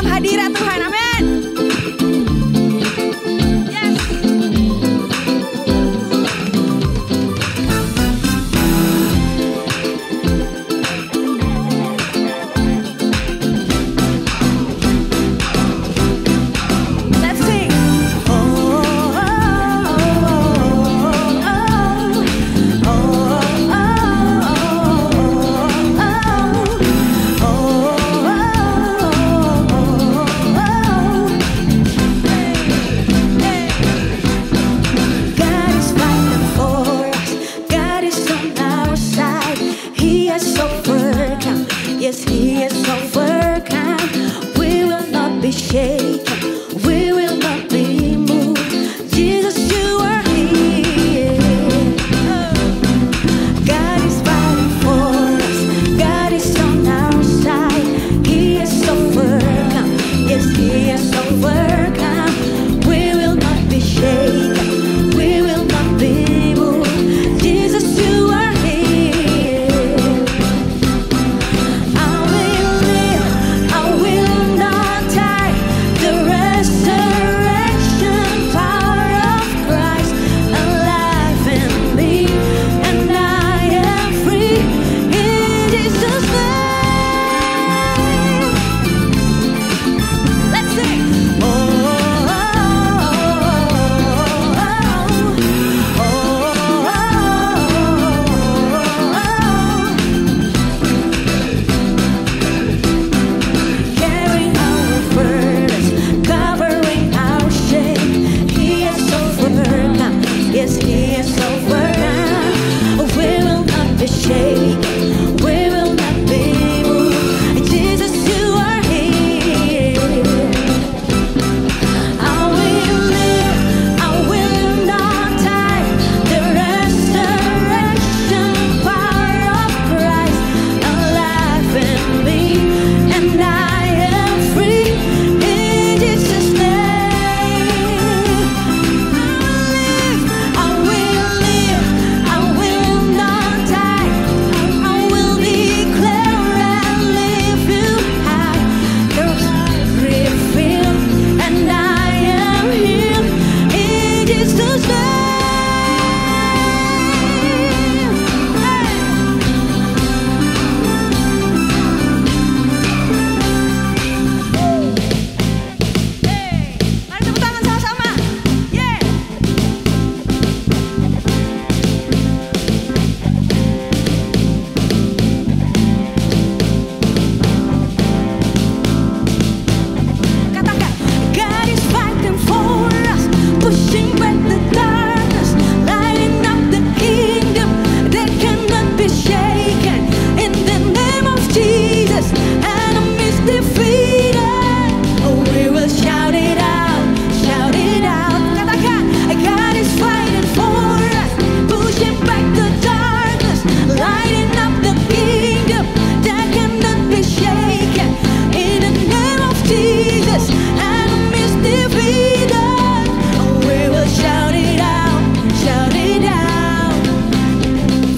dalam hadirat Tuhan. Amin. Yes. Let's sing. Yes, He has overcome. We will not be shaken. We will not be moved. Jesus, you are here. God is fighting for us. God is on our side. He has overcome. Yes, He has overcome. We will not be shaken. We will not be moved. Jesus, you are here. I will not die. The resurrection power of Christ alive in me, and I am free in Jesus' name. Let's sing. Carrying our burdens, covering our shame. He has overcome. Yes, He has overcome. We will not be shaken. We will not be moved. Jesus, you are here. I will live. I will not die. The resurrection power of Christ alive in me, and I am free in Jesus' name. I will live. I will not die. I will declare and live you high. There's revealed, and I am healed in Jesus' name. Mari tepuk tangan sama-sama. Yeah. Katakan, God is fighting for us, pushing back the darkness, lighting up the kingdom that cannot be shaken. In the name of Jesus, enemies defeated. Oh, we will shout it out, shout it out. Katakan, God is fighting for us, pushing back the darkness, lighting up the kingdom that cannot be shaken. In the name of Jesus, enemies defeated. Oh, we will shout it out, shout it out.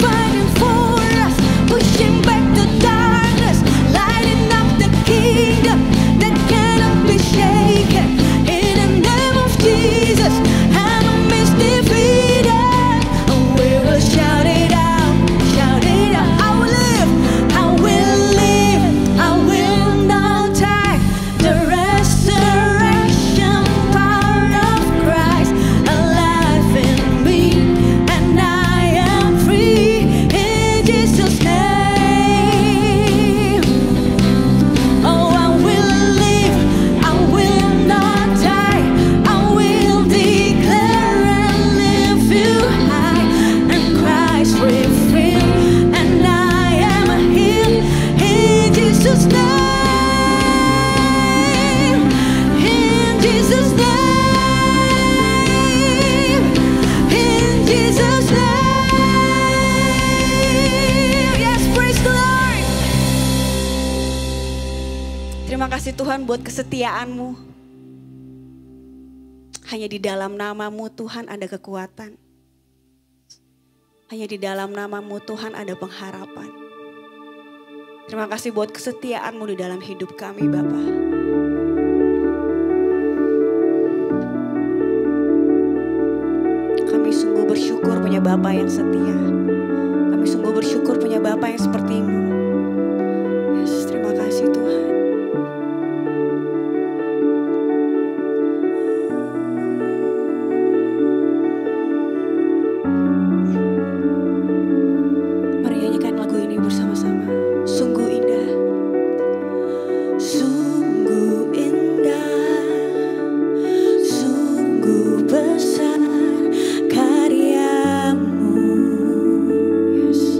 Fighting for us, pushing back the darkness, lighting up the kingdom that cannot be shaken. In the name of Jesus, enemies defeated. Oh, we will shout it out, shout it out. I will live, I will live, I will not die. The resurrection power of Christ alive in me, and I am free in Jesus' name. Oh, I will live, I will not die. I will declare and live you high, and Christ revealed, and I am healed in Jesus' name. In Jesus' name. In Jesus' name. Yes, praise the Lord. Terima kasih Tuhan buat kesetiaan-Mu. Hanya di dalam nama-Mu Tuhan ada kekuatan. Hanya di dalam nama-Mu Tuhan ada pengharapan. Terima kasih buat kesetiaan-Mu di dalam hidup kami Bapa. Bapa yang setia. Kami sungguh bersyukur punya Bapa yang seperti-Mu. Yesus, terima kasih Tuhan. Mari nyanyikan lagu ini bersama-sama. Sungguh indah. Sungguh indah, sungguh besar karya-Mu. Yes.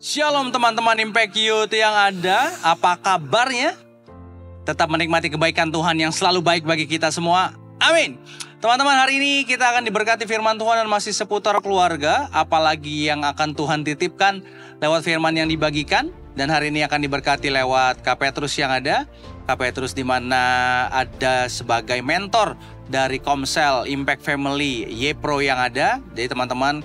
Shalom teman-teman Impact Youth yang ada, apa kabarnya? Tetap menikmati kebaikan Tuhan yang selalu baik bagi kita semua. Amin. Teman-teman, hari ini kita akan diberkati firman Tuhan dan masih seputar keluarga. Apalagi yang akan Tuhan titipkan lewat firman yang dibagikan. Dan hari ini akan diberkati lewat Kak Petrus yang ada. Kak Petrus di mana ada sebagai mentor dari Komsel Impact Family Yepro yang ada. Jadi teman-teman,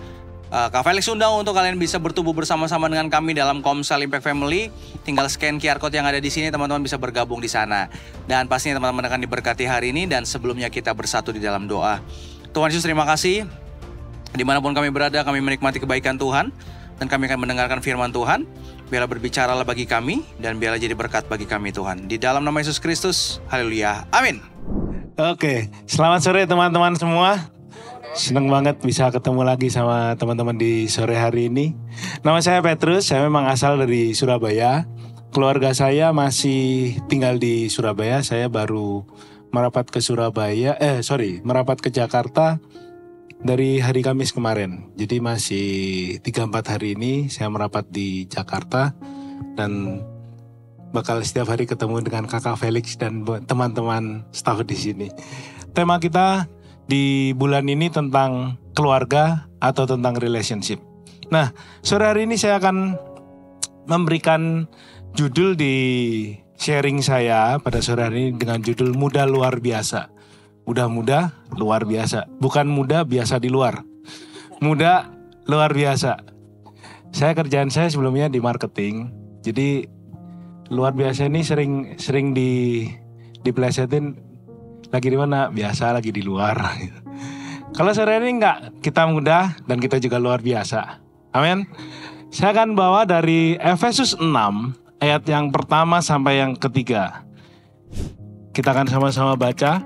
Kak Felix undang untuk kalian bisa bertumbuh bersama-sama dengan kami dalam Komsel Impact Family. Tinggal scan QR code yang ada di sini, teman-teman bisa bergabung di sana. Dan pastinya teman-teman akan diberkati hari ini. Dan sebelumnya kita bersatu di dalam doa. Tuhan Yesus, terima kasih. Dimanapun kami berada, kami menikmati kebaikan Tuhan. Dan kami akan mendengarkan firman Tuhan. Biarlah berbicaralah bagi kami dan biarlah jadi berkat bagi kami Tuhan. Di dalam nama Yesus Kristus, haleluya, amin. Oke, selamat sore teman-teman semua. Senang banget bisa ketemu lagi sama teman-teman di sore hari ini. Nama saya Petrus, saya memang asal dari Surabaya. Keluarga saya masih tinggal di Surabaya. Saya baru merapat ke merapat ke Jakarta dari hari Kamis kemarin. Jadi masih 3-4 hari ini saya merapat di Jakarta. Dan bakal setiap hari ketemu dengan Kakak Felix dan teman-teman staf di sini. Tema kita di bulan ini tentang keluarga atau tentang relationship. Nah, sore hari ini saya akan memberikan judul di sharing saya pada sore hari ini dengan judul Muda Luar Biasa. Muda luar biasa. Bukan muda biasa di luar. Muda luar biasa. Kerjaan saya sebelumnya di marketing. Jadi luar biasa ini sering diplesetin lagi di mana? Biasa lagi di luar. Kalau sore ini enggak, kita muda dan kita juga luar biasa. Amin. Saya akan bawa dari Efesus 6 ayat yang pertama sampai yang ketiga. Kita akan sama-sama baca.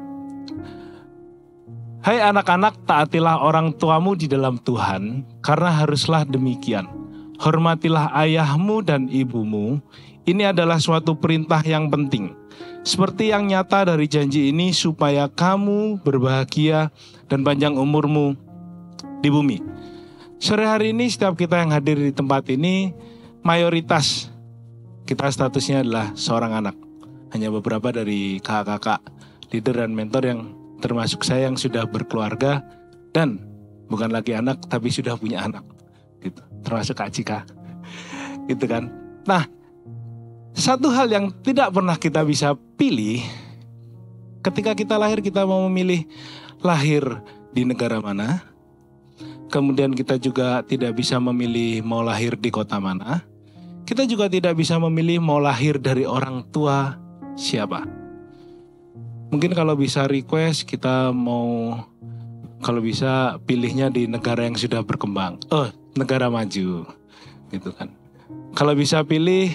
Hai anak-anak, taatilah orang tuamu di dalam Tuhan, karena haruslah demikian. Hormatilah ayahmu dan ibumu. Ini adalah suatu perintah yang penting. Seperti yang nyata dari janji ini, supaya kamu berbahagia dan panjang umurmu di bumi. Sore hari ini setiap kita yang hadir di tempat ini, mayoritas kita statusnya adalah seorang anak. Hanya beberapa dari kakak-kakak, leader dan mentor yang termasuk saya yang sudah berkeluarga dan bukan lagi anak tapi sudah punya anak, gitu. Termasuk Kak Cika, gitu kan. Nah, satu hal yang tidak pernah kita bisa pilih ketika kita lahir, kita mau memilih lahir di negara mana. Kemudian kita juga tidak bisa memilih mau lahir di kota mana. Kita juga tidak bisa memilih mau lahir dari orang tua siapa. Mungkin kalau bisa request kita mau, kalau bisa pilihnya di negara yang sudah berkembang. Negara maju, gitu kan. Kalau bisa pilih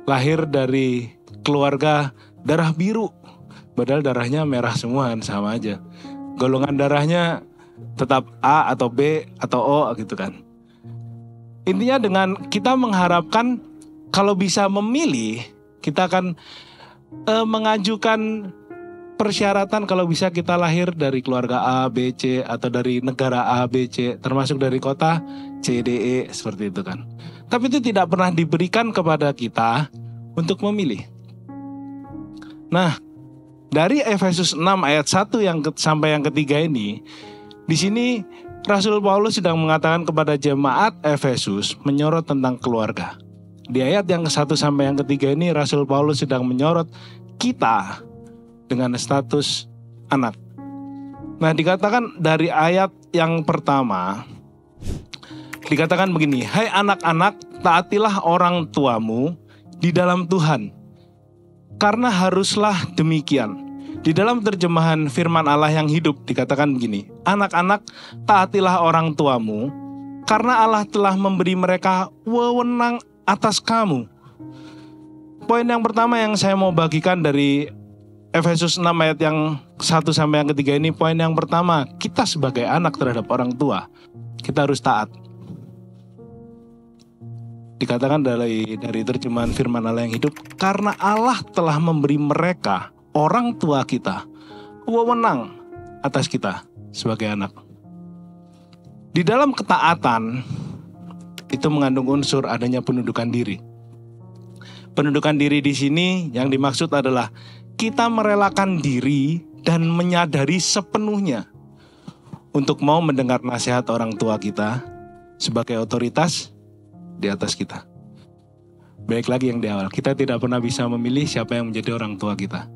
lahir dari keluarga darah biru, padahal darahnya merah semua kan, sama aja. Golongan darahnya tetap A atau B atau O gitu kan. Intinya dengan kita mengharapkan kalau bisa memilih, kita akan mengajukan persyaratan kalau bisa kita lahir dari keluarga A, B, C atau dari negara A, B, C, termasuk dari kota C, D, E, seperti itu kan. Tapi itu tidak pernah diberikan kepada kita untuk memilih. Nah, dari Efesus 6 ayat 1 sampai yang ketiga ini, di sini Rasul Paulus sedang mengatakan kepada jemaat Efesus menyorot tentang keluarga. Di ayat yang ke-1 sampai yang ketiga ini Rasul Paulus sedang menyorot kita dengan status anak. Nah, dikatakan dari ayat yang pertama, dikatakan begini, hai anak-anak, taatilah orang tuamu di dalam Tuhan, karena haruslah demikian. Di dalam terjemahan firman Allah yang hidup dikatakan begini, anak-anak, taatilah orang tuamu, karena Allah telah memberi mereka wewenang atas kamu. Poin yang pertama yang saya mau bagikan dari Efesus 6 ayat yang 1 sampai yang ketiga ini, poin yang pertama, kita sebagai anak terhadap orang tua, kita harus taat. Dikatakan dari terjemahan firman Allah yang hidup, karena Allah telah memberi mereka, orang tua kita, wewenang atas kita sebagai anak. Di dalam ketaatan, itu mengandung unsur adanya penundukan diri. Penundukan diri di sini yang dimaksud adalah kita merelakan diri dan menyadari sepenuhnya untuk mau mendengar nasihat orang tua kita sebagai otoritas di atas kita. Baik lagi yang di awal, kita tidak pernah bisa memilih siapa yang menjadi orang tua kita.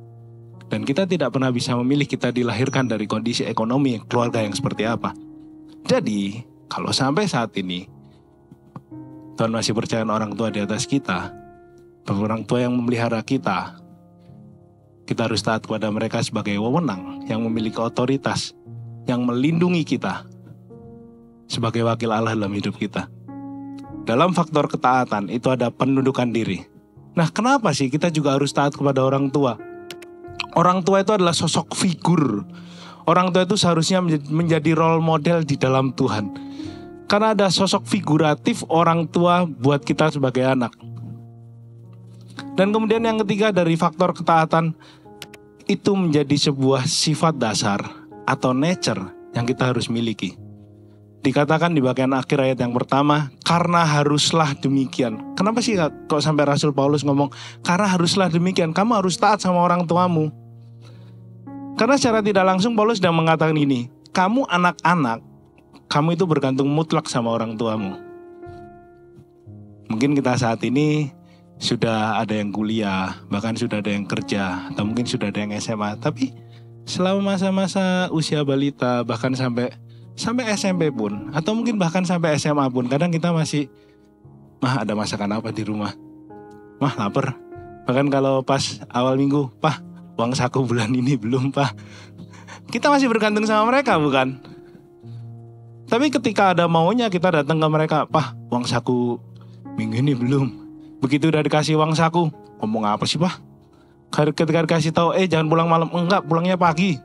Dan kita tidak pernah bisa memilih kita dilahirkan dari kondisi ekonomi keluarga yang seperti apa. Jadi, kalau sampai saat ini Tuhan masih percaya orang tua di atas kita, orang tua yang memelihara kita harus taat kepada mereka sebagai wewenang yang memiliki otoritas, yang melindungi kita sebagai wakil Allah dalam hidup kita. Dalam faktor ketaatan itu ada penundukan diri. Nah, kenapa sih kita juga harus taat kepada orang tua? Orang tua itu adalah sosok figur. Orang tua itu seharusnya menjadi role model di dalam Tuhan. Karena ada sosok figuratif orang tua buat kita sebagai anak. Dan kemudian yang ketiga dari faktor ketaatan, itu menjadi sebuah sifat dasar atau nature yang kita harus miliki. Dikatakan di bagian akhir ayat yang pertama, karena haruslah demikian. Kenapa sih kok sampai Rasul Paulus ngomong, karena haruslah demikian, kamu harus taat sama orang tuamu. Karena secara tidak langsung Paulus sedang mengatakan ini, kamu anak-anak, kamu itu bergantung mutlak sama orang tuamu. Mungkin kita saat ini sudah ada yang kuliah, bahkan sudah ada yang kerja, atau mungkin sudah ada yang SMA. Tapi selama masa-masa usia balita, bahkan sampai SMP pun, atau mungkin bahkan sampai SMA pun, kadang kita masih, mah ada masakan apa di rumah? Mah lapar. Bahkan kalau pas awal minggu, Pah, uang saku bulan ini belum, Pah. Kita masih bergantung sama mereka, bukan? Tapi ketika ada maunya kita datang ke mereka, Pah, uang saku minggu ini belum. Begitu udah dikasih uang saku, ngomong apa sih, Pah? Ketika dikasih tahu, jangan pulang malam, enggak, pulangnya pagi.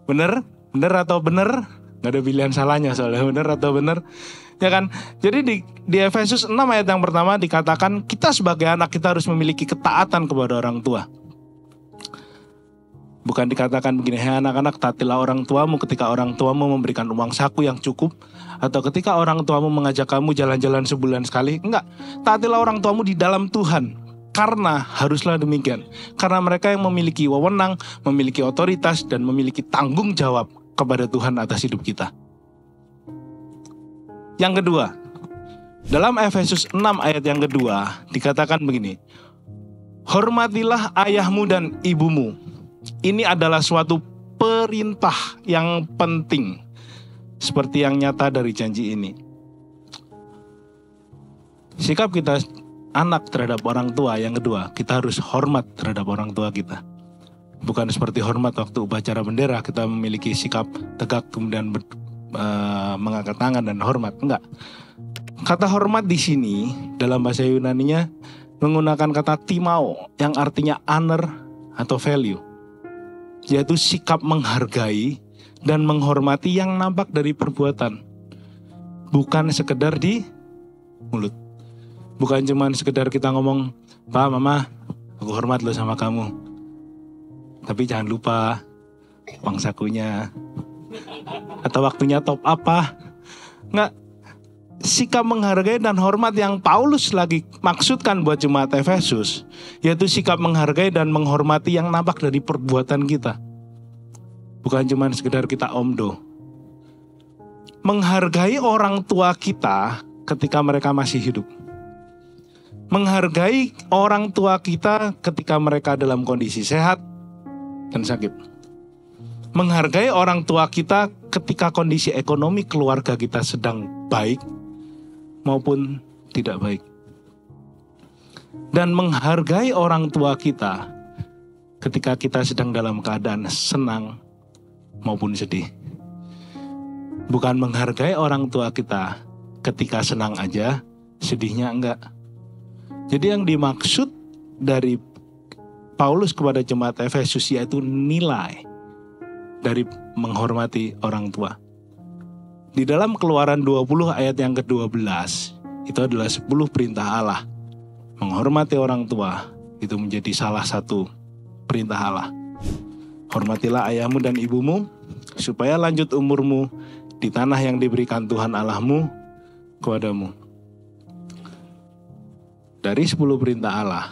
Bener? Bener atau bener? Gak ada pilihan salahnya soalnya, bener atau bener? Ya kan? Jadi di Efesus 6 ayat yang pertama dikatakan kita sebagai anak kita harus memiliki ketaatan kepada orang tua. Bukan dikatakan begini, hei anak-anak taatilah orang tuamu ketika orang tuamu memberikan uang saku yang cukup, atau ketika orang tuamu mengajak kamu jalan-jalan sebulan sekali. Enggak, taatilah orang tuamu di dalam Tuhan. Karena haruslah demikian. Karena mereka yang memiliki wewenang, memiliki otoritas, dan memiliki tanggung jawab kepada Tuhan atas hidup kita. Yang kedua, dalam Efesus 6 ayat yang kedua dikatakan begini, hormatilah ayahmu dan ibumu. Ini adalah suatu perintah yang penting, seperti yang nyata dari janji ini. Sikap kita anak terhadap orang tua yang kedua, kita harus hormat terhadap orang tua kita. Bukan seperti hormat waktu upacara bendera kita memiliki sikap tegak kemudian mengangkat tangan dan hormat. Enggak. Kata hormat di sini dalam bahasa Yunaninya menggunakan kata timao yang artinya honor atau value, yaitu sikap menghargai dan menghormati yang nampak dari perbuatan, bukan sekedar di mulut. Bukan cuma sekedar kita ngomong, Pak, Mama, aku hormat lo sama kamu, tapi jangan lupa uang sakunya atau waktunya top apa. Nggak, sikap menghargai dan hormat yang Paulus lagi maksudkan buat jemaat Efesus, yaitu sikap menghargai dan menghormati yang nampak dari perbuatan kita, bukan cuma sekedar kita omdo. Menghargai orang tua kita ketika mereka masih hidup. Menghargai orang tua kita ketika mereka dalam kondisi sehat dan sakit. Menghargai orang tua kita ketika kondisi ekonomi keluarga kita sedang baik maupun tidak baik. Dan menghargai orang tua kita ketika kita sedang dalam keadaan senang maupun sedih. Bukan menghargai orang tua kita ketika senang aja, sedihnya enggak. Jadi yang dimaksud dari Paulus kepada jemaat Efesus yaitu nilai dari menghormati orang tua. Di dalam Keluaran 20 ayat yang ke-12, itu adalah 10 perintah Allah. Menghormati orang tua itu menjadi salah satu perintah Allah. Hormatilah ayahmu dan ibumu supaya lanjut umurmu di tanah yang diberikan Tuhan Allahmu kepadamu. Dari 10 perintah Allah,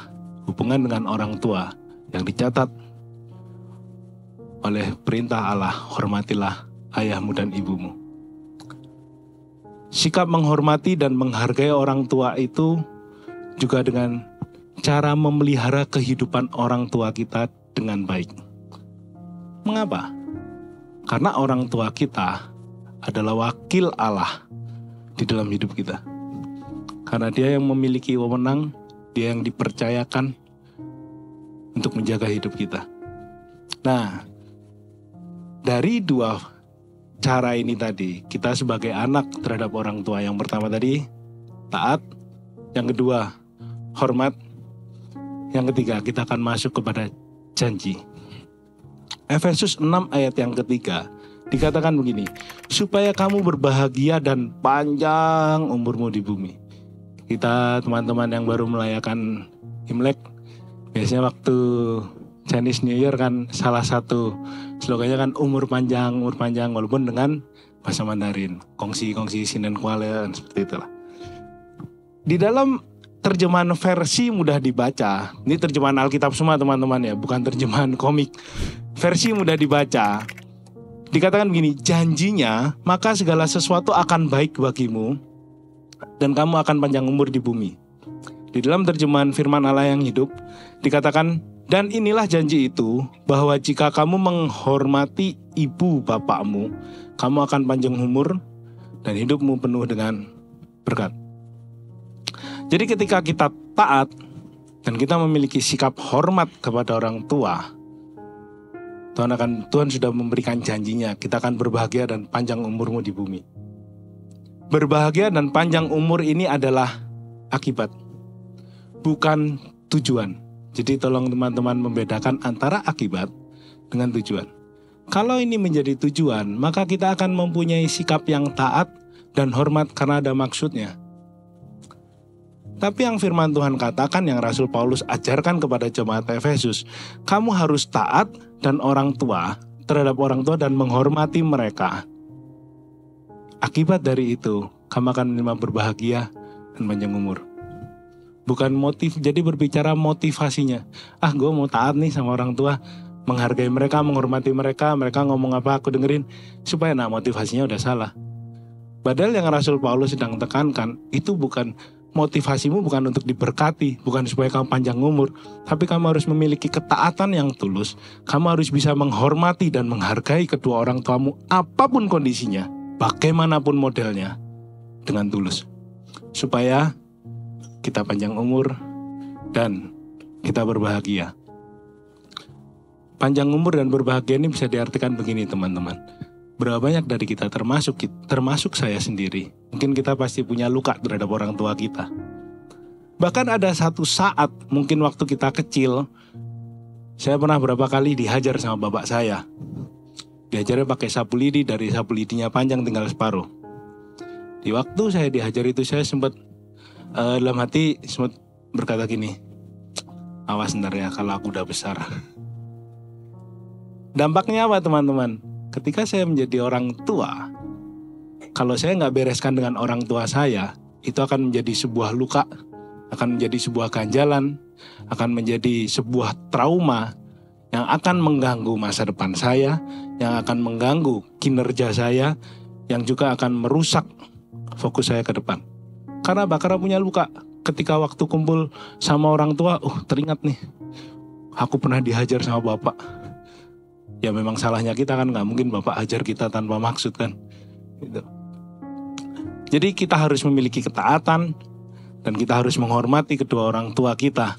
hubungan dengan orang tua yang dicatat oleh perintah Allah, hormatilah ayahmu dan ibumu. Sikap menghormati dan menghargai orang tua itu juga dengan cara memelihara kehidupan orang tua kita dengan baik. Mengapa? Karena orang tua kita adalah wakil Allah di dalam hidup kita. Karena dia yang memiliki wewenang, dia yang dipercayakan untuk menjaga hidup kita. Nah, dari dua cara ini tadi, kita sebagai anak terhadap orang tua, yang pertama tadi taat, yang kedua hormat, yang ketiga kita akan masuk kepada janji. Efesus 6 ayat yang ketiga dikatakan begini, supaya kamu berbahagia dan panjang umurmu di bumi. Kita teman-teman yang baru merayakan Imlek, biasanya waktu Chinese New Year kan salah satu slogannya kan umur panjang, walaupun dengan bahasa Mandarin, kongsi sinen kuala, seperti itulah. Di dalam terjemahan versi mudah dibaca, ini terjemahan Alkitab semua teman-teman ya, bukan terjemahan komik. Versi mudah dibaca, dikatakan begini, janjinya maka segala sesuatu akan baik bagimu dan kamu akan panjang umur di bumi. Di dalam terjemahan firman Allah yang hidup dikatakan, dan inilah janji itu, bahwa jika kamu menghormati ibu bapakmu, kamu akan panjang umur dan hidupmu penuh dengan berkat. Jadi ketika kita taat dan kita memiliki sikap hormat kepada orang tua, Tuhan sudah memberikan janjinya, kita akan berbahagia dan panjang umurmu di bumi. Berbahagia dan panjang umur ini adalah akibat, bukan tujuan. Jadi tolong teman-teman membedakan antara akibat dengan tujuan. Kalau ini menjadi tujuan, maka kita akan mempunyai sikap yang taat dan hormat karena ada maksudnya. Tapi yang firman Tuhan katakan, yang Rasul Paulus ajarkan kepada jemaat Efesus, kamu harus taat dan orang tua terhadap orang tua dan menghormati mereka. Akibat dari itu, kamu akan menerima berbahagia dan panjang umur. Bukan motif, jadi berbicara motivasinya. Gue mau taat nih sama orang tua, menghargai mereka, menghormati mereka, mereka ngomong apa aku dengerin, supaya motivasinya udah salah. Padahal yang Rasul Paulus sedang tekankan, itu bukan motivasimu, bukan untuk diberkati, bukan supaya kamu panjang umur, tapi kamu harus memiliki ketaatan yang tulus. Kamu harus bisa menghormati dan menghargai kedua orang tuamu, apapun kondisinya, bagaimanapun modelnya, dengan tulus, supaya kita panjang umur dan kita berbahagia. Panjang umur dan berbahagia ini bisa diartikan begini teman-teman. Berapa banyak dari kita, termasuk saya sendiri, mungkin kita pasti punya luka terhadap orang tua kita. Bahkan ada satu saat, mungkin waktu kita kecil, saya pernah berapa kali dihajar sama bapak saya. Dihajarnya pakai sapu lidi, dari sapu lidinya panjang tinggal separuh. Di waktu saya dihajar itu, saya sempat dalam hati sempat berkata gini, awas ntar ya kalau aku udah besar. Dampaknya apa teman-teman? Ketika saya menjadi orang tua, kalau saya nggak bereskan dengan orang tua saya, itu akan menjadi sebuah luka, akan menjadi sebuah ganjalan, akan menjadi sebuah trauma yang akan mengganggu masa depan saya, yang akan mengganggu kinerja saya, yang juga akan merusak fokus saya ke depan. Karena punya luka. Ketika waktu kumpul sama orang tua, teringat nih, aku pernah dihajar sama bapak. Ya memang salahnya kita kan, nggak mungkin bapak hajar kita tanpa maksud kan. Gitu. Jadi kita harus memiliki ketaatan dan kita harus menghormati kedua orang tua kita.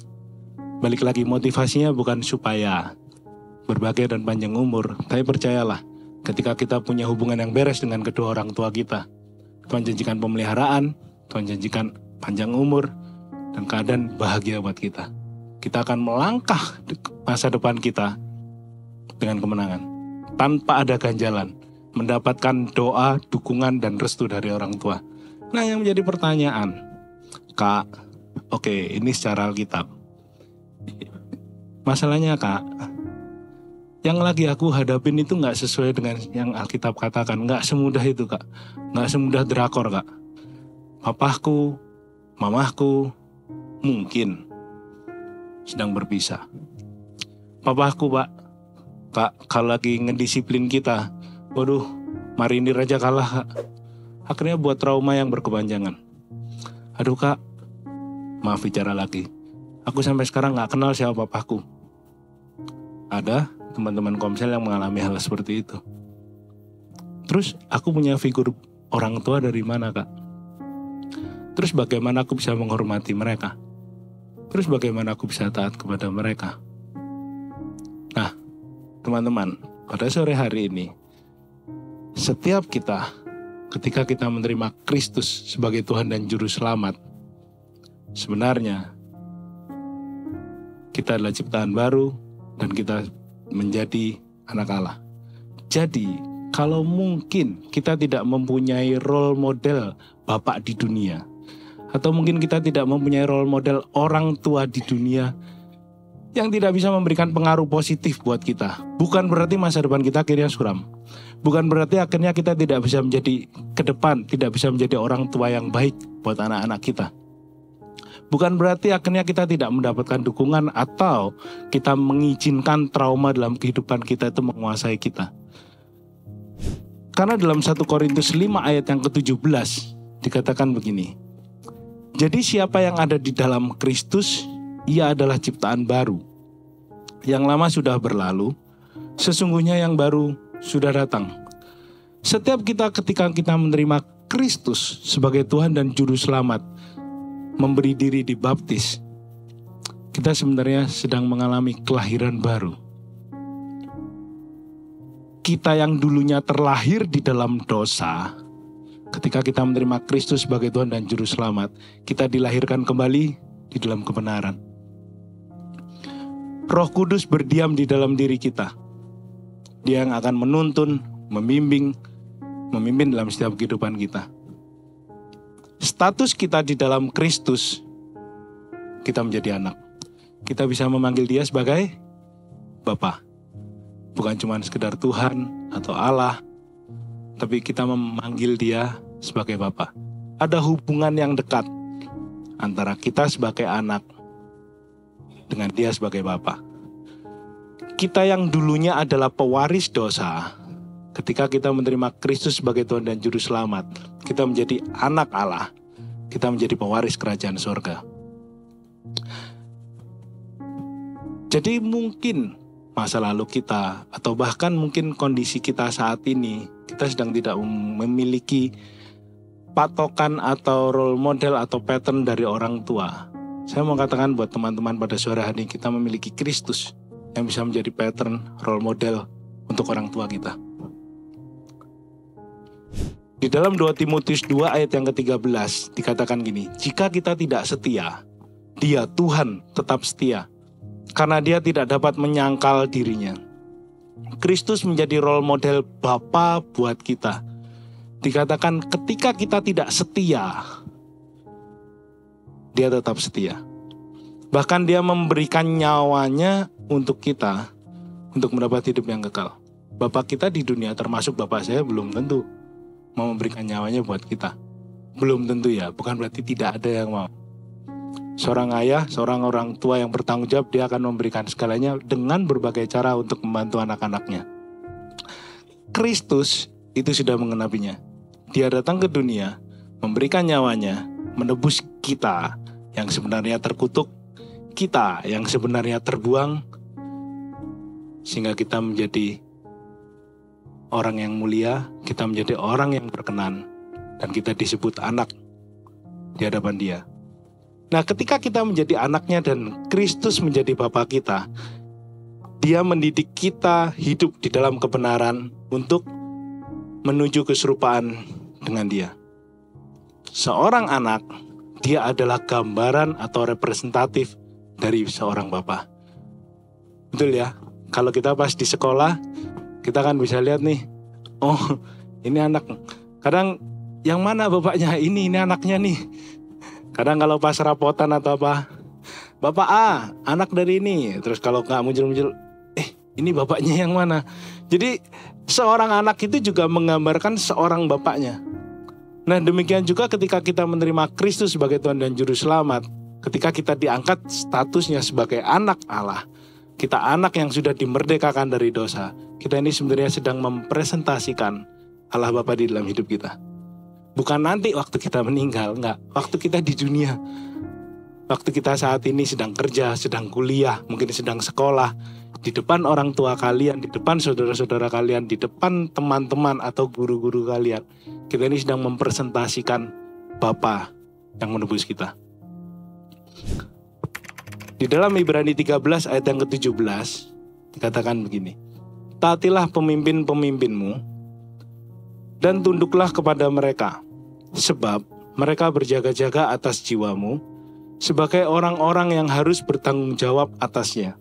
Balik lagi, motivasinya bukan supaya berbahagia dan panjang umur, tapi percayalah, ketika kita punya hubungan yang beres dengan kedua orang tua kita, Tuhan janjikan pemeliharaan, Tuhan janjikan panjang umur dan keadaan bahagia buat kita. Kita akan melangkah masa depan kita dengan kemenangan, tanpa ada ganjalan, mendapatkan doa, dukungan, dan restu dari orang tua. Nah, yang menjadi pertanyaan, Kak, oke, ini secara Alkitab. Masalahnya, Kak, yang lagi aku hadapin itu gak sesuai dengan yang Alkitab katakan. Gak semudah itu, Kak. Gak semudah drakor, Kak. papahku, mamahku mungkin sedang berpisah. Papahku, Pak, Kak, kalau lagi ngedisiplin kita, waduh, marinir aja kalah, Kak. Akhirnya buat trauma yang berkepanjangan. Aduh, Kak, maaf bicara lagi. Aku sampai sekarang gak kenal siapa papahku. Ada teman-teman komsel yang mengalami hal seperti itu. Terus aku punya figur orang tua dari mana, Kak? Terus bagaimana aku bisa menghormati mereka? Terus bagaimana aku bisa taat kepada mereka? Nah, teman-teman, pada sore hari ini, setiap kita, ketika kita menerima Kristus sebagai Tuhan dan Juru Selamat, sebenarnya kita adalah ciptaan baru dan kita menjadi anak Allah. Jadi, kalau mungkin kita tidak mempunyai role model bapak di dunia, atau mungkin kita tidak mempunyai role model orang tua di dunia yang tidak bisa memberikan pengaruh positif buat kita, bukan berarti masa depan kita akhirnya suram. Bukan berarti akhirnya kita tidak bisa menjadi ke depan, tidak bisa menjadi orang tua yang baik buat anak-anak kita. Bukan berarti akhirnya kita tidak mendapatkan dukungan atau kita mengizinkan trauma dalam kehidupan kita itu menguasai kita. Karena dalam 1 Korintus 5 ayat yang ke-17 dikatakan begini. Jadi siapa yang ada di dalam Kristus, ia adalah ciptaan baru. Yang lama sudah berlalu, sesungguhnya yang baru sudah datang. Setiap kita ketika kita menerima Kristus sebagai Tuhan dan Juru Selamat, memberi diri dibaptis, kita sebenarnya sedang mengalami kelahiran baru. Kita yang dulunya terlahir di dalam dosa, ketika kita menerima Kristus sebagai Tuhan dan Juru Selamat, kita dilahirkan kembali di dalam kebenaran. Roh Kudus berdiam di dalam diri kita. Dia yang akan menuntun, memimpin dalam setiap kehidupan kita. Status kita di dalam Kristus, kita menjadi anak. Kita bisa memanggil dia sebagai Bapa. Bukan cuma sekedar Tuhan atau Allah, tapi kita memanggil dia sebagai Bapa. Ada hubungan yang dekat antara kita sebagai anak dengan dia sebagai Bapa. Kita yang dulunya adalah pewaris dosa, ketika kita menerima Kristus sebagai Tuhan dan Juru Selamat, kita menjadi anak Allah, kita menjadi pewaris kerajaan surga. Jadi mungkin masa lalu kita, atau bahkan mungkin kondisi kita saat ini, kita sedang tidak memiliki patokan atau role model atau pattern dari orang tua. Saya mau katakan buat teman-teman pada sore hari ini, kita memiliki Kristus yang bisa menjadi pattern, role model untuk orang tua kita. Di dalam 2 Timotius 2 ayat yang ke-13 dikatakan gini, jika kita tidak setia, dia Tuhan tetap setia, karena dia tidak dapat menyangkal dirinya. Kristus menjadi role model Bapa buat kita. Dikatakan ketika kita tidak setia, dia tetap setia. Bahkan dia memberikan nyawanya untuk kita, untuk mendapat hidup yang kekal. Bapak kita di dunia, termasuk bapak saya, belum tentu mau memberikan nyawanya buat kita. Belum tentu ya, bukan berarti tidak ada yang mau. Seorang ayah, seorang orang tua yang bertanggung jawab, dia akan memberikan segalanya dengan berbagai cara untuk membantu anak-anaknya. Kristus itu sudah mengenapinya. Dia datang ke dunia, memberikan nyawanya, menebus kita yang sebenarnya terkutuk, kita yang sebenarnya terbuang, sehingga kita menjadi orang yang mulia, kita menjadi orang yang berkenan, dan kita disebut anak di hadapan dia. Nah, ketika kita menjadi anaknya dan Kristus menjadi Bapa kita, dia mendidik kita hidup di dalam kebenaran untuk menuju keserupaan dengan dia. Seorang anak, dia adalah gambaran atau representatif dari seorang bapa. Betul ya? Kalau kita pas di sekolah, kita kan bisa lihat nih, oh ini anak. Kadang yang mana bapaknya, ini anaknya nih. Kadang kalau pas rapotan atau apa, Bapak A, anak dari ini. Terus kalau gak muncul-muncul, ini bapaknya yang mana? Jadi seorang anak itu juga menggambarkan seorang bapaknya. Nah, demikian juga ketika kita menerima Kristus sebagai Tuhan dan Juru Selamat, ketika kita diangkat statusnya sebagai anak Allah, kita anak yang sudah dimerdekakan dari dosa, kita ini sebenarnya sedang mempresentasikan Allah Bapa di dalam hidup kita. Bukan nanti waktu kita meninggal, enggak. Waktu kita di dunia. Waktu kita saat ini sedang kerja, sedang kuliah, mungkin sedang sekolah, di depan orang tua kalian, di depan saudara-saudara kalian, di depan teman-teman atau guru-guru kalian, kita ini sedang mempresentasikan Bapa yang menebus kita. Di dalam Ibrani 13 ayat yang ke-17 dikatakan begini, taatilah pemimpin-pemimpinmu dan tunduklah kepada mereka, sebab mereka berjaga-jaga atas jiwamu sebagai orang-orang yang harus bertanggung jawab atasnya.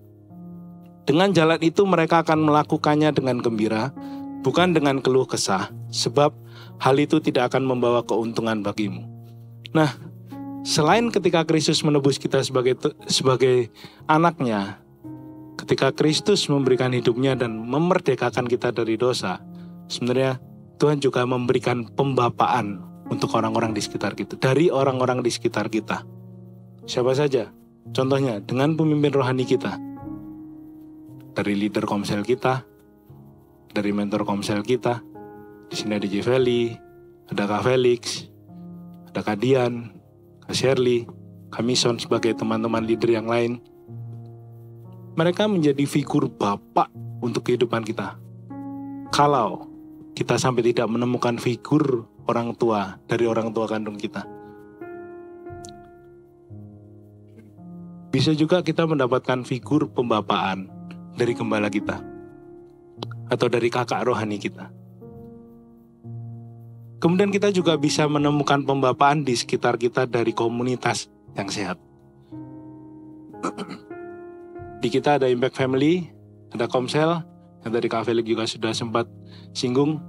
Dengan jalan itu mereka akan melakukannya dengan gembira, bukan dengan keluh kesah, sebab hal itu tidak akan membawa keuntungan bagimu. Nah, selain ketika Kristus menebus kita sebagai anaknya, ketika Kristus memberikan hidupnya dan memerdekakan kita dari dosa, sebenarnya Tuhan juga memberikan pembapaan untuk orang-orang di sekitar kita, dari orang-orang di sekitar kita. Siapa saja? Contohnya dengan pemimpin rohani kita, dari leader komsel kita, dari mentor komsel kita. Di sini ada Jeveli, ada Kak Felix, ada Kak Dian, Kak Shirley, Kak Mison sebagai teman-teman leader yang lain. Mereka menjadi figur bapak untuk kehidupan kita. Kalau kita sampai tidak menemukan figur orang tua dari orang tua kandung kita, bisa juga kita mendapatkan figur pembapaan dari gembala kita atau dari kakak rohani kita. Kemudian kita juga bisa menemukan pembapaan di sekitar kita dari komunitas yang sehat. Di kita ada Impact Family, ada Komsel, yang tadi Kak Felix juga sudah sempat singgung.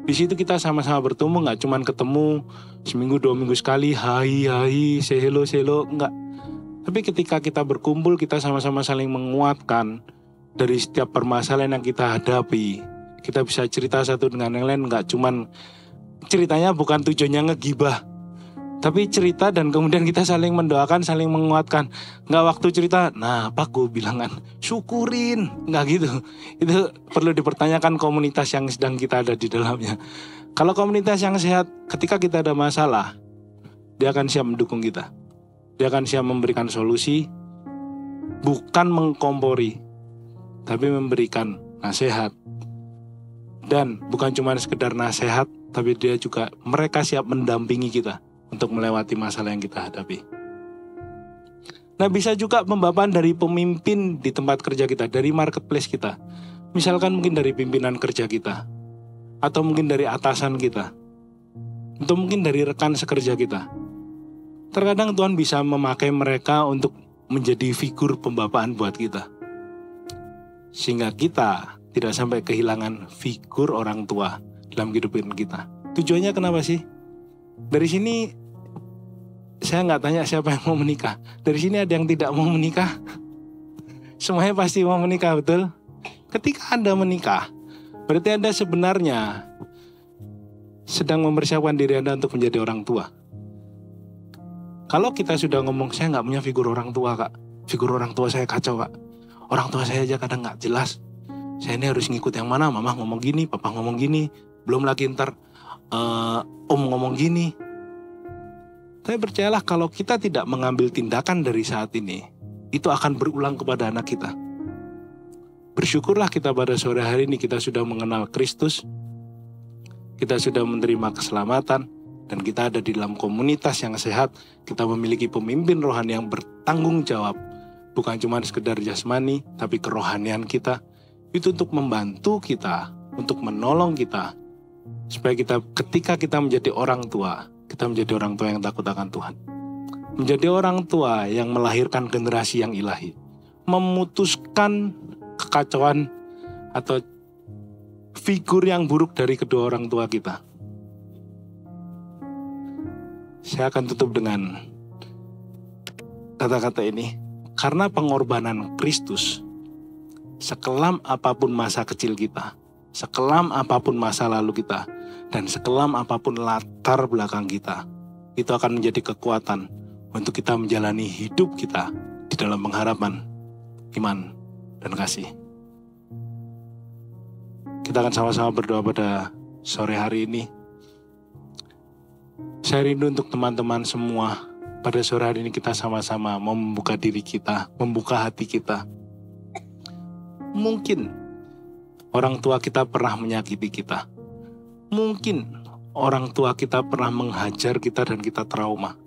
Di situ kita sama-sama bertumbuh, nggak cuma ketemu seminggu 2 minggu sekali, hai, say hello, enggak. Tapi ketika kita berkumpul, kita sama-sama saling menguatkan dari setiap permasalahan yang kita hadapi. Kita bisa cerita satu dengan yang lain, nggak cuman ceritanya bukan tujuannya ngegibah, tapi cerita dan kemudian kita saling mendoakan, saling menguatkan. Nggak waktu cerita, nah apa gue bilangan, syukurin, nggak gitu. Itu perlu dipertanyakan komunitas yang sedang kita ada di dalamnya. Kalau komunitas yang sehat, ketika kita ada masalah, dia akan siap mendukung kita. Dia akan siap memberikan solusi, bukan mengkompori, tapi memberikan nasihat. Dan bukan cuma sekedar nasihat, tapi dia juga, mereka siap mendampingi kita untuk melewati masalah yang kita hadapi. Nah, bisa juga pembapaan dari pemimpin di tempat kerja kita, dari marketplace kita. Misalkan mungkin dari pimpinan kerja kita, atau mungkin dari atasan kita, atau mungkin dari rekan sekerja kita. Terkadang Tuhan bisa memakai mereka untuk menjadi figur pembapaan buat kita, sehingga kita tidak sampai kehilangan figur orang tua dalam kehidupan kita. Tujuannya kenapa sih? Dari sini saya nggak tanya siapa yang mau menikah. Dari sini ada yang tidak mau menikah. Semuanya pasti mau menikah, betul? Ketika Anda menikah, berarti Anda sebenarnya sedang mempersiapkan diri Anda untuk menjadi orang tua. Kalau kita sudah ngomong, saya nggak punya figur orang tua, Kak. Figur orang tua saya kacau, Kak. Orang tua saya aja kadang nggak jelas. Saya ini harus ngikut yang mana? Mama ngomong gini, papa ngomong gini. Belum lagi ntar om ngomong gini. Tapi percayalah, kalau kita tidak mengambil tindakan dari saat ini, itu akan berulang kepada anak kita. Bersyukurlah kita pada sore hari ini kita sudah mengenal Kristus. Kita sudah menerima keselamatan. Dan kita ada di dalam komunitas yang sehat. Kita memiliki pemimpin rohani yang bertanggung jawab. Bukan cuma sekedar jasmani, tapi kerohanian kita. Itu untuk membantu kita, untuk menolong kita. Supaya kita, ketika kita menjadi orang tua, kita menjadi orang tua yang takut akan Tuhan. Menjadi orang tua yang melahirkan generasi yang ilahi. Memutuskan kekacauan atau figur yang buruk dari kedua orang tua kita. Saya akan tutup dengan kata-kata ini. Karena pengorbanan Kristus, sekelam apapun masa kecil kita, sekelam apapun masa lalu kita, dan sekelam apapun latar belakang kita, itu akan menjadi kekuatan untuk kita menjalani hidup kita di dalam pengharapan, iman, dan kasih. Kita akan sama-sama berdoa pada sore hari ini. Saya rindu untuk teman-teman semua. Pada sore hari ini kita sama-sama mau membuka diri kita, membuka hati kita. Mungkin orang tua kita pernah menyakiti kita. Mungkin orang tua kita pernah menghajar kita dan kita trauma.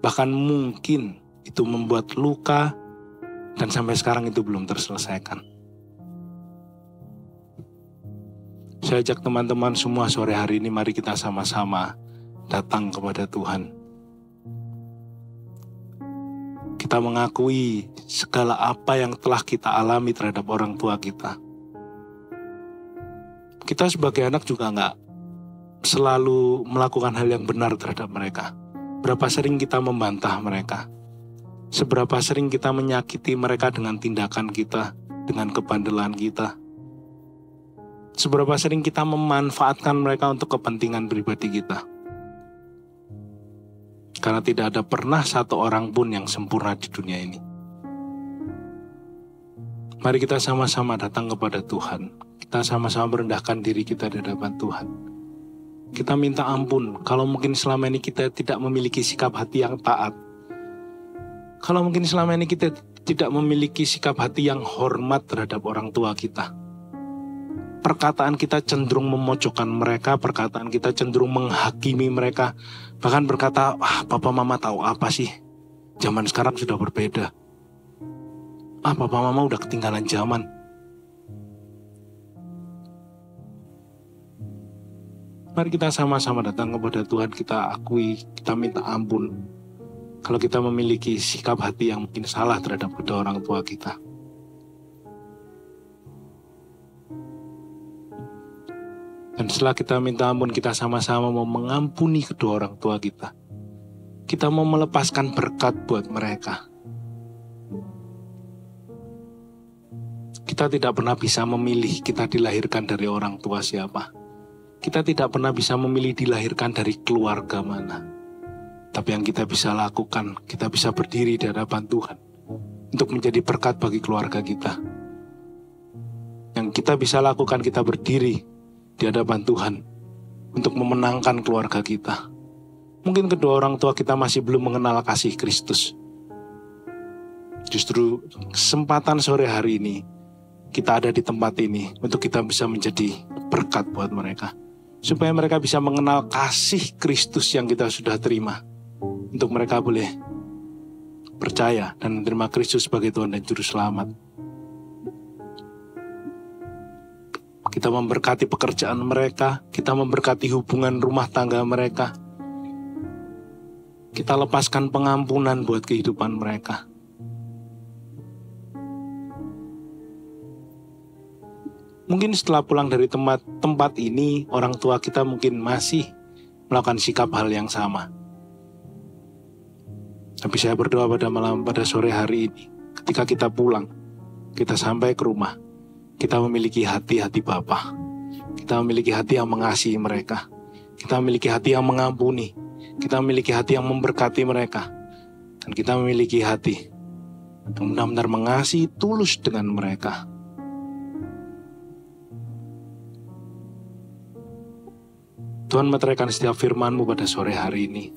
Bahkan mungkin itu membuat luka dan sampai sekarang itu belum terselesaikan. Saya ajak teman-teman semua sore hari ini, mari kita sama-sama datang kepada Tuhan. Kita mengakui segala apa yang telah kita alami terhadap orang tua kita. Kita sebagai anak juga nggak selalu melakukan hal yang benar terhadap mereka. Berapa sering kita membantah mereka. Seberapa sering kita menyakiti mereka dengan tindakan kita, dengan kebandelan kita. Seberapa sering kita memanfaatkan mereka untuk kepentingan pribadi kita. Karena tidak ada pernah satu orang pun yang sempurna di dunia ini. Mari kita sama-sama datang kepada Tuhan. Kita sama-sama merendahkan diri kita di hadapan Tuhan. Kita minta ampun kalau mungkin selama ini kita tidak memiliki sikap hati yang taat. Kalau mungkin selama ini kita tidak memiliki sikap hati yang hormat terhadap orang tua kita. Perkataan kita cenderung memojokkan mereka, perkataan kita cenderung menghakimi mereka. Bahkan berkata, papa mama tahu apa sih? Zaman sekarang sudah berbeda. Papa mama udah ketinggalan zaman. Mari kita sama-sama datang kepada Tuhan, kita akui, kita minta ampun. Kalau kita memiliki sikap hati yang mungkin salah terhadap kedua orang tua kita. Dan setelah kita minta ampun, kita sama-sama mau mengampuni kedua orang tua kita. Kita mau melepaskan berkat buat mereka. Kita tidak pernah bisa memilih kita dilahirkan dari orang tua siapa. Kita tidak pernah bisa memilih dilahirkan dari keluarga mana. Tapi yang kita bisa lakukan, kita bisa berdiri di hadapan Tuhan untuk menjadi berkat bagi keluarga kita. Yang kita bisa lakukan, kita berdiri di hadapan Tuhan untuk memenangkan keluarga kita. Mungkin kedua orang tua kita masih belum mengenal kasih Kristus. Justru kesempatan sore hari ini kita ada di tempat ini untuk kita bisa menjadi berkat buat mereka, supaya mereka bisa mengenal kasih Kristus yang kita sudah terima, untuk mereka boleh percaya dan menerima Kristus sebagai Tuhan dan Juru Selamat. Kita memberkati pekerjaan mereka, kita memberkati hubungan rumah tangga mereka. Kita lepaskan pengampunan buat kehidupan mereka. Mungkin setelah pulang dari tempat ini, orang tua kita mungkin masih melakukan sikap hal yang sama. Tapi saya berdoa pada sore hari ini, ketika kita pulang, kita sampai ke rumah, kita memiliki hati-hati Bapa. Kita memiliki hati yang mengasihi mereka. Kita memiliki hati yang mengampuni. Kita memiliki hati yang memberkati mereka. Dan kita memiliki hati yang benar-benar mengasihi tulus dengan mereka. Tuhan meteraikan setiap firman-Mu pada sore hari ini.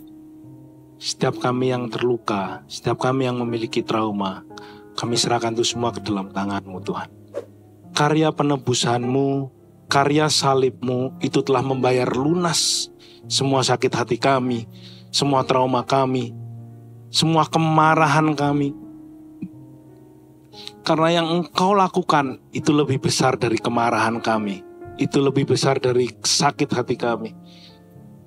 Setiap kami yang terluka, setiap kami yang memiliki trauma, kami serahkan itu semua ke dalam tangan-Mu Tuhan. Karya penebusan-Mu, karya salib-Mu itu telah membayar lunas semua sakit hati kami, semua trauma kami, semua kemarahan kami. Karena yang Engkau lakukan itu lebih besar dari kemarahan kami, itu lebih besar dari sakit hati kami.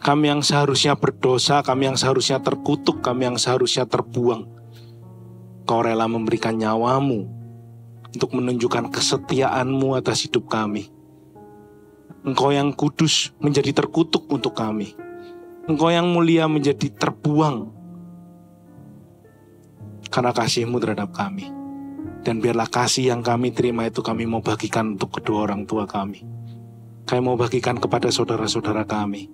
Kami yang seharusnya berdosa, kami yang seharusnya terkutuk, kami yang seharusnya terbuang. Kau rela memberikan nyawa-Mu untuk menunjukkan kesetiaan-Mu atas hidup kami. Engkau yang kudus menjadi terkutuk untuk kami. Engkau yang mulia menjadi terbuang karena kasih-Mu terhadap kami. Dan biarlah kasih yang kami terima itu kami mau bagikan untuk kedua orang tua kami. Kami mau bagikan kepada saudara-saudara kami.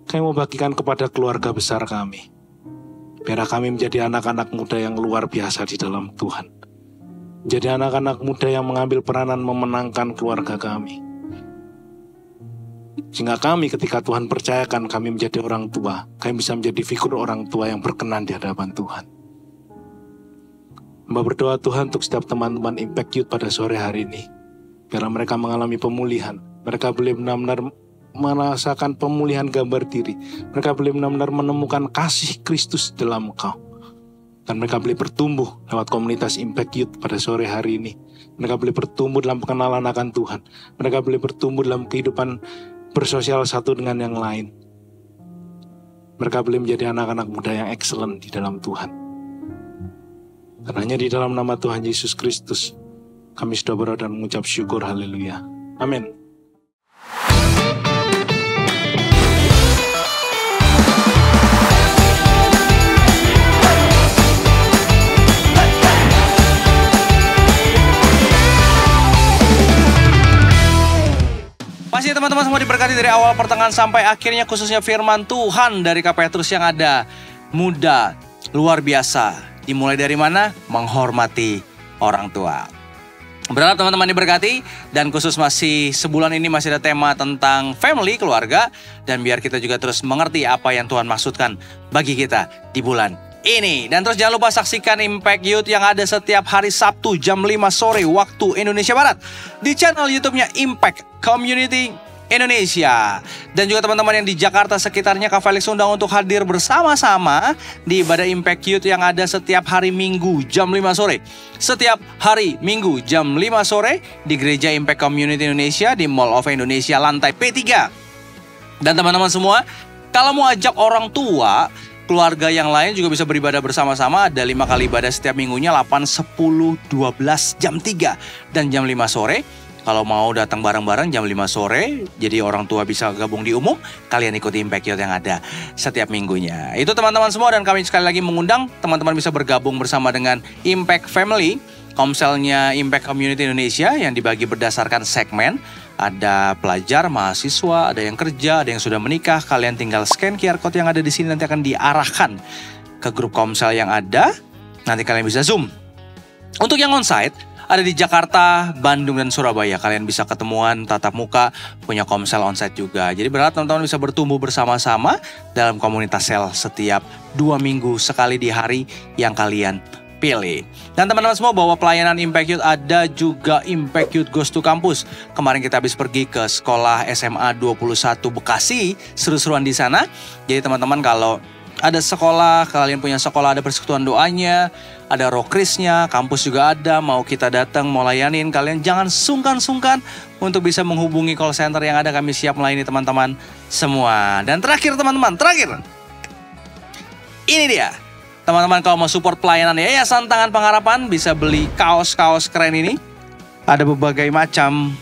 Kami mau bagikan kepada keluarga besar kami. Biar kami menjadi anak-anak muda yang luar biasa di dalam Tuhan. Jadi anak-anak muda yang mengambil peranan memenangkan keluarga kami. Sehingga kami ketika Tuhan percayakan kami menjadi orang tua, kami bisa menjadi figur orang tua yang berkenan di hadapan Tuhan. Hamba berdoa Tuhan untuk setiap teman-teman Impact Youth pada sore hari ini. Biar mereka mengalami pemulihan. Mereka boleh benar-benar merasakan pemulihan gambar diri. Mereka boleh benar-benar menemukan kasih Kristus dalam Engkau. Dan mereka boleh bertumbuh lewat komunitas Impact Youth pada sore hari ini. Mereka boleh bertumbuh dalam pengenalan akan Tuhan. Mereka boleh bertumbuh dalam kehidupan bersosial satu dengan yang lain. Mereka boleh menjadi anak-anak muda yang excellent di dalam Tuhan. Karenanya di dalam nama Tuhan Yesus Kristus, kami sudah berdoa dan mengucap syukur, haleluya. Amin. Pasti teman-teman semua diberkati dari awal pertengahan sampai akhirnya, khususnya firman Tuhan dari KP Petrus yang ada. Muda, luar biasa. Dimulai dari mana? Menghormati orang tua. Berharap teman-teman diberkati, dan khusus masih sebulan ini masih ada tema tentang family, keluarga, dan biar kita juga terus mengerti apa yang Tuhan maksudkan bagi kita di bulan ini. Dan terus jangan lupa saksikan Impact Youth yang ada setiap hari Sabtu jam 5 sore waktu Indonesia Barat di channel YouTube-nya Impact Community Indonesia. Dan juga teman-teman yang di Jakarta sekitarnya, Kak Felix undang untuk hadir bersama-sama di ibadah Impact Youth yang ada setiap hari Minggu jam 5 sore. Setiap hari Minggu jam 5 sore di Gereja Impact Community Indonesia di Mall of Indonesia lantai P3. Dan teman-teman semua, kalau mau ajak orang tua, keluarga yang lain juga bisa beribadah bersama-sama. Ada 5 kali ibadah setiap minggunya, 8, 10, 12, jam 3, dan jam 5 sore. Kalau mau datang bareng-bareng jam 5 sore, jadi orang tua bisa gabung di umum, kalian ikuti Impact Youth yang ada setiap minggunya. Itu teman-teman semua, dan kami sekali lagi mengundang teman-teman bisa bergabung bersama dengan Impact Family, komselnya Impact Community Indonesia yang dibagi berdasarkan segmen. Ada pelajar, mahasiswa, ada yang kerja, ada yang sudah menikah. Kalian tinggal scan QR code yang ada di sini, nanti akan diarahkan ke grup komsel yang ada. Nanti kalian bisa zoom. Untuk yang onsite, ada di Jakarta, Bandung, dan Surabaya. Kalian bisa ketemuan tatap muka, punya komsel onsite juga. Jadi berharap teman-teman bisa bertumbuh bersama-sama dalam komunitas sel setiap 2 minggu sekali di hari yang kalian pilih. Dan teman-teman semua, bahwa pelayanan Impact Youth ada juga Impact Youth Goes to Campus. Kemarin kita habis pergi ke sekolah SMA 21 Bekasi, seru-seruan di sana. Jadi teman-teman kalau ada sekolah, kalian punya sekolah, ada persekutuan doanya, ada rokrisnya, kampus juga ada, mau kita datang, mau layanin, kalian jangan sungkan-sungkan untuk bisa menghubungi call center yang ada, kami siap melayani teman-teman semua. Dan terakhir teman-teman, ini dia. Teman-teman kalau mau support pelayanan Yayasan Tangan Pengharapan, bisa beli kaos-kaos keren ini. Ada berbagai macam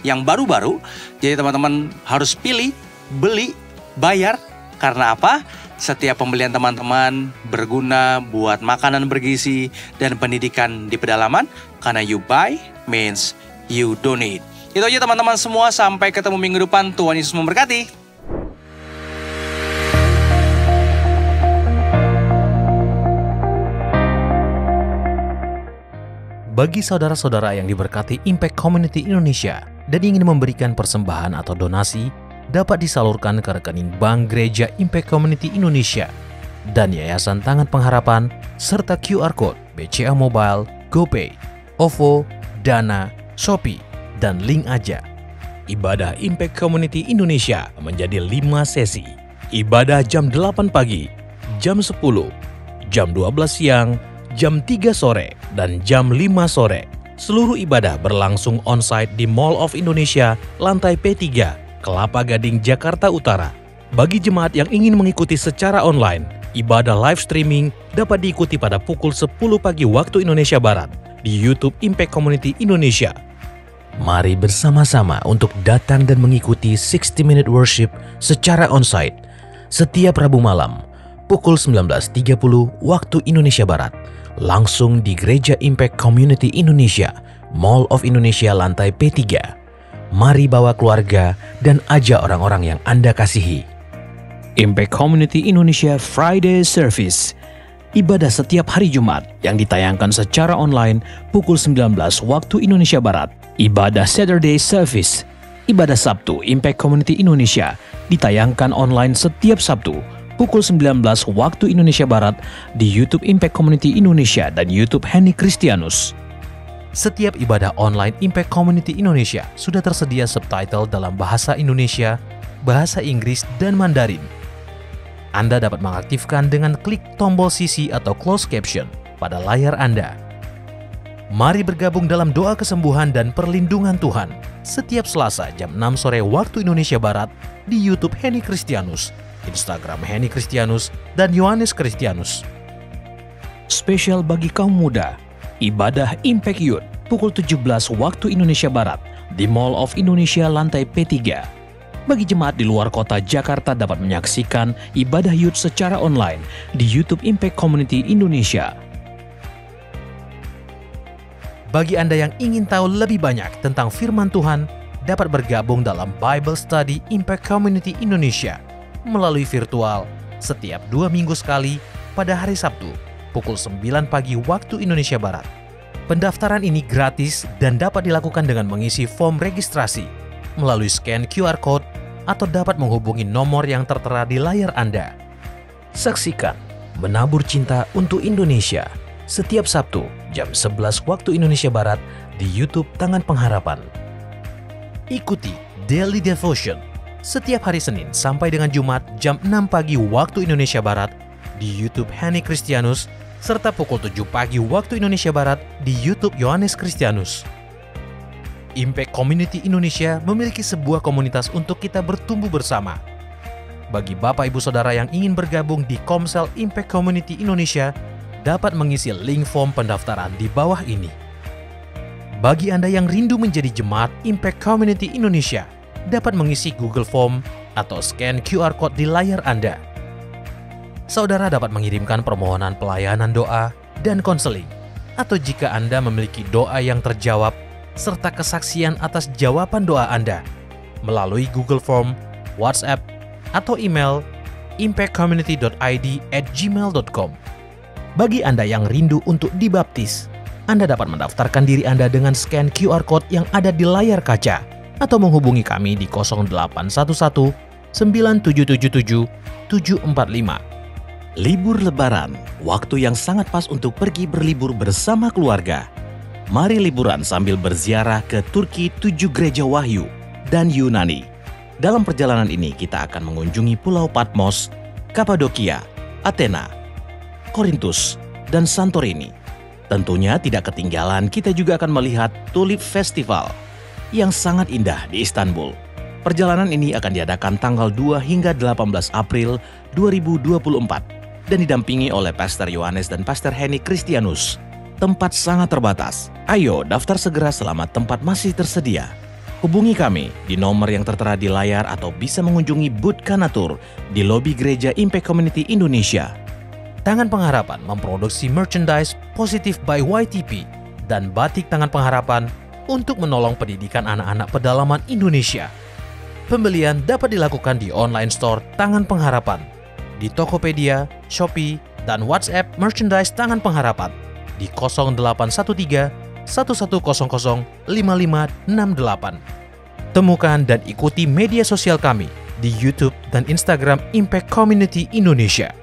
yang baru-baru, jadi teman-teman harus pilih, beli, bayar. Karena apa? Setiap pembelian teman-teman berguna buat makanan bergizi dan pendidikan di pedalaman. Karena you buy means you donate. Itu aja teman-teman semua, sampai ketemu minggu depan. Tuhan Yesus memberkati. Bagi saudara-saudara yang diberkati Impact Community Indonesia dan ingin memberikan persembahan atau donasi, dapat disalurkan ke rekening Bank Gereja Impact Community Indonesia dan Yayasan Tangan Pengharapan, serta QR Code BCA Mobile, GoPay, OVO, Dana, Shopee, dan link aja. Ibadah Impact Community Indonesia menjadi 5 sesi. Ibadah jam 8 pagi, jam 10, jam 12 siang, jam 3 sore, dan jam 5 sore. Seluruh ibadah berlangsung onsite di Mall of Indonesia, lantai P3, Kelapa Gading, Jakarta Utara. Bagi jemaat yang ingin mengikuti secara online, ibadah live streaming dapat diikuti pada pukul 10 pagi waktu Indonesia Barat di YouTube Impact Community Indonesia. Mari bersama-sama untuk datang dan mengikuti 60-minute worship secara onsite setiap Rabu malam pukul 19.30 waktu Indonesia Barat, langsung di Gereja Impact Community Indonesia, Mall of Indonesia lantai P3. Mari bawa keluarga dan ajak orang-orang yang Anda kasihi. Impact Community Indonesia Friday Service. Ibadah setiap hari Jumat yang ditayangkan secara online pukul 19 waktu Indonesia Barat. Ibadah Saturday Service. Ibadah Sabtu Impact Community Indonesia ditayangkan online setiap Sabtu pukul 19 waktu Indonesia Barat di YouTube Impact Community Indonesia dan YouTube Henny Kristianus. Setiap ibadah online Impact Community Indonesia sudah tersedia subtitle dalam bahasa Indonesia, bahasa Inggris, dan Mandarin. Anda dapat mengaktifkan dengan klik tombol CC atau closed caption pada layar Anda. Mari bergabung dalam doa kesembuhan dan perlindungan Tuhan setiap Selasa jam 6 sore waktu Indonesia Barat di YouTube Henny Kristianus, Instagram Henny Kristianus, dan Yohanes Kristianus. Spesial bagi kaum muda, Ibadah Impact Youth pukul 17 waktu Indonesia Barat di Mall of Indonesia lantai P3. Bagi jemaat di luar kota Jakarta dapat menyaksikan ibadah youth secara online di YouTube Impact Community Indonesia. Bagi Anda yang ingin tahu lebih banyak tentang firman Tuhan, dapat bergabung dalam Bible Study Impact Community Indonesia melalui virtual setiap 2 minggu sekali pada hari Sabtu pukul 9 pagi waktu Indonesia Barat. Pendaftaran ini gratis dan dapat dilakukan dengan mengisi form registrasi melalui scan QR Code atau dapat menghubungi nomor yang tertera di layar Anda. Saksikan Menabur Cinta untuk Indonesia setiap Sabtu jam 11 waktu Indonesia Barat di YouTube Tangan Pengharapan. Ikuti Daily Devotion setiap hari Senin sampai dengan Jumat jam 6 pagi waktu Indonesia Barat di YouTube Henny Kristianus serta pukul 7 pagi waktu Indonesia Barat di YouTube Yohanes Kristianus. Impact Community Indonesia memiliki sebuah komunitas untuk kita bertumbuh bersama. Bagi Bapak Ibu Saudara yang ingin bergabung di Komsel Impact Community Indonesia, dapat mengisi link form pendaftaran di bawah ini. Bagi Anda yang rindu menjadi jemaat Impact Community Indonesia, dapat mengisi Google Form atau scan QR Code di layar Anda. Saudara dapat mengirimkan permohonan pelayanan doa dan konseling, atau jika Anda memiliki doa yang terjawab, serta kesaksian atas jawaban doa Anda, melalui Google Form, WhatsApp, atau email impactcommunity.id@gmail.com. Bagi Anda yang rindu untuk dibaptis, Anda dapat mendaftarkan diri Anda dengan scan QR Code yang ada di layar kaca, atau menghubungi kami di 0811 9777 745. Libur Lebaran, waktu yang sangat pas untuk pergi berlibur bersama keluarga. Mari liburan sambil berziarah ke Turki 7 gereja Wahyu dan Yunani. Dalam perjalanan ini kita akan mengunjungi Pulau Patmos, Kapadokia, Athena, Korintus, dan Santorini. Tentunya tidak ketinggalan kita juga akan melihat Tulip Festival yang sangat indah di Istanbul. Perjalanan ini akan diadakan tanggal 2 hingga 18 April 2024 dan didampingi oleh Pastor Yohanes dan Pastor Henny Kristianus. Tempat sangat terbatas. Ayo daftar segera selama tempat masih tersedia. Hubungi kami di nomor yang tertera di layar atau bisa mengunjungi booth Kanatur di lobi Gereja Impact Community Indonesia. Tangan Pengharapan memproduksi merchandise Positive by YTP dan batik Tangan Pengharapan untuk menolong pendidikan anak-anak pedalaman Indonesia. Pembelian dapat dilakukan di online store Tangan Pengharapan, di Tokopedia, Shopee, dan WhatsApp merchandise Tangan Pengharapan di 0813 1100 5568. Temukan dan ikuti media sosial kami di YouTube dan Instagram Impact Community Indonesia.